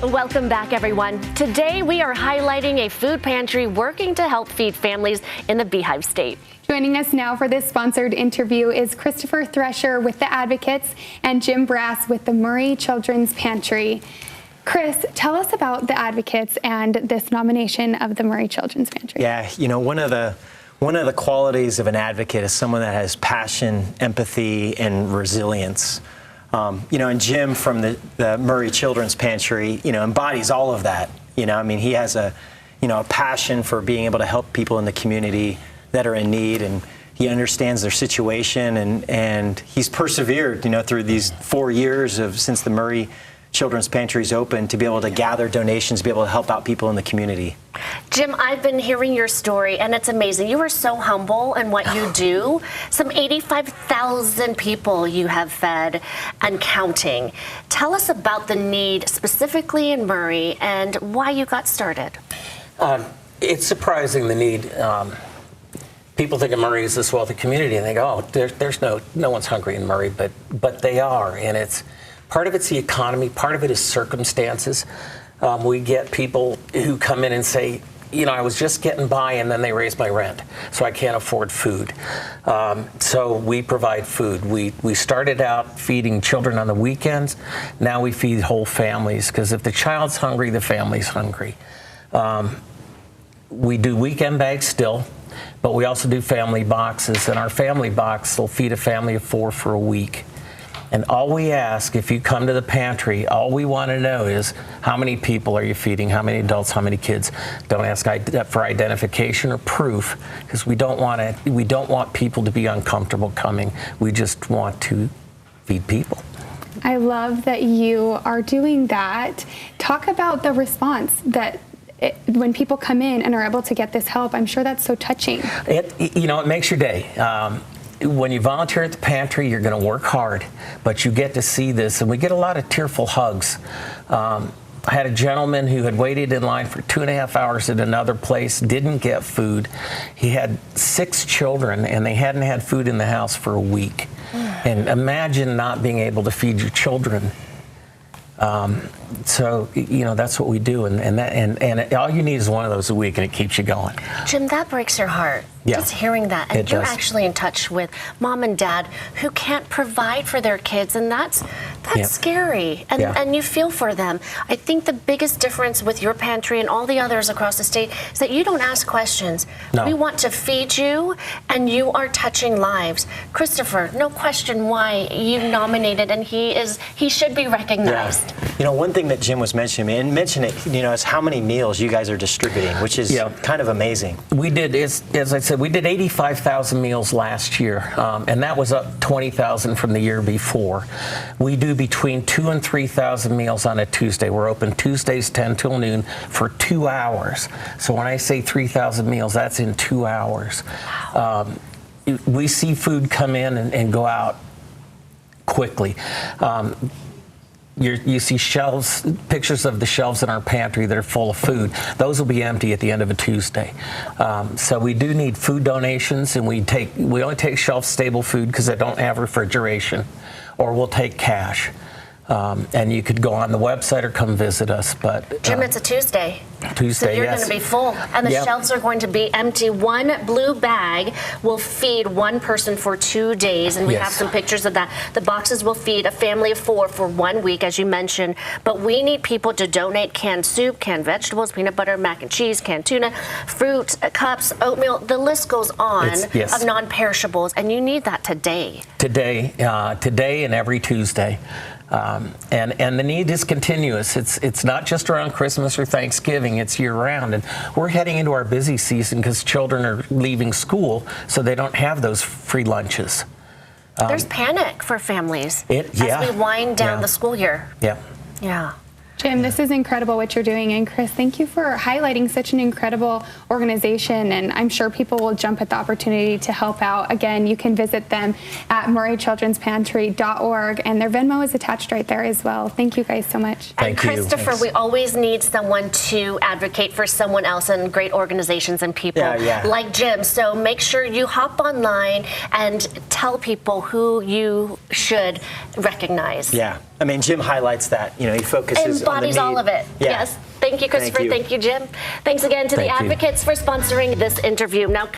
Welcome back, everyone. Today we are highlighting a food pantry working to help feed families in the Beehive State. Joining us now for this sponsored interview is Christopher Thresher with the Advocates and Jim Brass with the Murray Children's Pantry. Chris, tell us about the Advocates and this nomination of the Murray Children's Pantry. Yeah, you know, one of the qualities of an advocate is someone that has passion, empathy, and resilience. You know, and Jim from the Murray Children's Pantry, you know, embodies all of that. You know, I mean, he has a passion for being able to help people in the community that are in need, and he understands their situation, and he's persevered, you know, through these 4 years since the Murray Children's Pantry's open to be able to gather donations, to be able to help out people in the community. Jim, I've been hearing your story, and it's amazing. You are so humble in what you do. Some 85,000 people you have fed and counting. Tell us about the need specifically in Murray and why you got started. It's surprising, the need. People think of Murray as this wealthy community, and they go, "Oh, there's no one's hungry in Murray," but they are, and it's part of it's the economy, part of it is circumstances. We get people who come in and say, you know, I was just getting by, and then they raise my rent, so I can't afford food. So we provide food. We started out feeding children on the weekends. Now we feed whole families, because if the child's hungry, the family's hungry. We do weekend bags still, but we also do family boxes, and our family box will feed a family of 4 for a week. And all we ask, if you come to the pantry, all we want to know is how many people are you feeding, how many adults, how many kids. Don't ask for identification or proof, because we don't want people to be uncomfortable coming. We just want to feed people. I love that you are doing that. Talk about the response that when people come in and are able to get this help. I'm sure that's so touching. It makes your day. When you volunteer at the pantry, you're going to work hard, but you get to see this, and we get a lot of tearful hugs. I had a gentleman who had waited in line for 2.5 hours at another place, didn't get food. He had 6 children, and they hadn't had food in the house for a week. And imagine not being able to feed your children. So, you know, that's what we do, and all you need is one of those a week, and it keeps you going. Jim, that breaks your heart. Yeah, just hearing that. And you're actually in touch with mom and dad who can't provide for their kids, and that's scary. And you feel for them. I think the biggest difference with your pantry and all the others across the state is that you don't ask questions. No. We want to feed you, and you are touching lives. Christopher, no question why you nominated, and he should be recognized. Yeah. You know, one thing that Jim was mentioning, and mention it, you know, is how many meals you guys are distributing, which is kind of amazing. We did, as I said, we did 85,000 meals last year, and that was up 20,000 from the year before. We do between 2,000 and 3,000 meals on a Tuesday. We're open Tuesdays 10 till noon for 2 hours. So when I say 3,000 meals, that's in 2 hours. We see food come in and go out quickly. You see shelves, pictures of the shelves in our pantry that are full of food. Those will be empty at the end of a Tuesday. So we do need food donations, and we only take shelf-stable food because they don't have refrigeration, or we'll take cash. And you could go on the website or come visit us. But Jim, it's a Tuesday. Tuesday, so you're yes. going to be full, and the shelves are going to be empty. One blue bag will feed one person for 2 days, and we have some pictures of that. The boxes will feed a family of 4 for 1 week, as you mentioned. But we need people to donate canned soup, canned vegetables, peanut butter, mac and cheese, canned tuna, fruit, cups, oatmeal. The list goes on of non-perishables, and you need that today. Today and every Tuesday. And the need is continuous. It's not just around Christmas or Thanksgiving, it's year round. And we're heading into our busy season because children are leaving school, so they don't have those free lunches. There's panic for families as we wind down the school year. Yeah. Jim, this is incredible what you're doing, and Chris, thank you for highlighting such an incredible organization, and I'm sure people will jump at the opportunity to help out. Again, you can visit them at murraychildrenspantry.org, and their Venmo is attached right there as well. Thank you guys so much. Thank you. Christopher, we always need someone to advocate for someone else, and great organizations and people like Jim. So make sure you hop online and tell people who you should recognize. Yeah. I mean, Jim highlights that. You know, he focuses embodies on the need. all of it. Yeah. Yes. Thank you, Christopher. Thank you. Thank you, Jim. Thanks again to Thank the you. advocates for sponsoring this interview. Now.